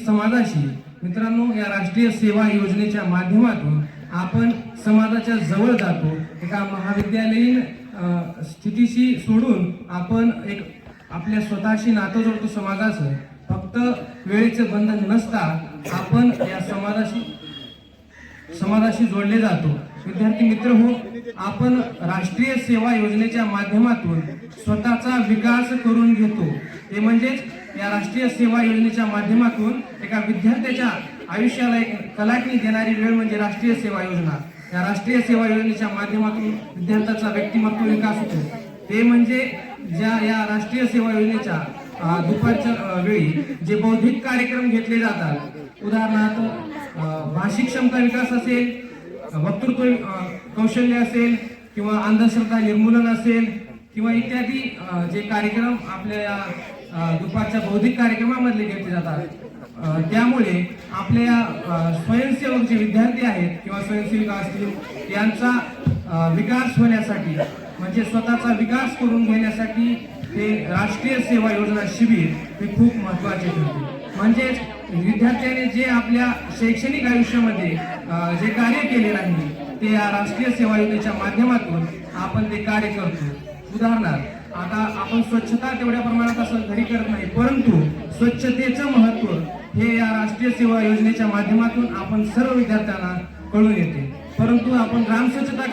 समाजाशी मित्रांनो, या राष्ट्रीय सेवा योजनेच्या माध्यमातून आपण समाजाच्या जवळ जातो। एका महाविद्यालयीन स्थितीशी सोडून आपण एक आपल्या स्वतःशी नातं जोडतो समाजाचं। फक्त वेळेचे बंधन नसता आपण या समाजाशी जोडले जातो। विद्यार्थी मित्र हो, आपण राष्ट्रीय सेवा योजनेच्या माध्यमातून स्वतःचा विकास करून घेतो। हे म्हणजेच या राष्ट्रीय सेवा योजनेच्या माध्यमातून एका विद्यार्थ्याच्या आयुष्याला एक कलाटणी देणारी वेळ म्हणजे राष्ट्रीय सेवा योजना। या राष्ट्रीय सेवा योजनेच्या माध्यमातून विद्यार्थ्याचा व्यक्तिमत्व विकास होतो। ते म्हणजे या राष्ट्रीय सेवा योजनेच्या दुपारच्या वेळी जे बौद्धिक कार्यक्रम घेतले जातात, उदाहरणार्थ भाषिक क्षमता विकास असेल, वक्तृत्व कौशल्य असेल किंवा अंधश्रद्धा निर्मूलन असेल किंवा इत्यादी जे कार्यक्रम आपल्या दुपारच्या बौद्धिक कार्यक्रमामधले घेतले जातात, त्यामुळे आपल्या स्वयंसेवक जे विद्यार्थी आहेत किंवा स्वयंसेविका असतील यांचा विकास होण्यासाठी म्हणजे स्वतःचा विकास करून घेण्यासाठी हे राष्ट्रीय सेवा योजना शिबिर हे खूप महत्त्वाचे ठरते। म्हणजेच विद्यार्थ्याने जे आपल्या शैक्षणिक आयुष्यामध्ये जे कार्य केले नाही ते या राष्ट्रीय सेवा योजनेच्या माध्यमातून आपण ते कार्य करतो। उदाहरणार्थ आता आपण स्वच्छता तेवढ्या प्रमाणात असं घरी करत नाही, परंतु स्वच्छतेचं महत्त्व हे या राष्ट्रीय सेवा योजनेच्या माध्यमातून आपण सर्व विद्यार्थ्यांना कळून येते। परंतु आपण ग्राम स्वच्छता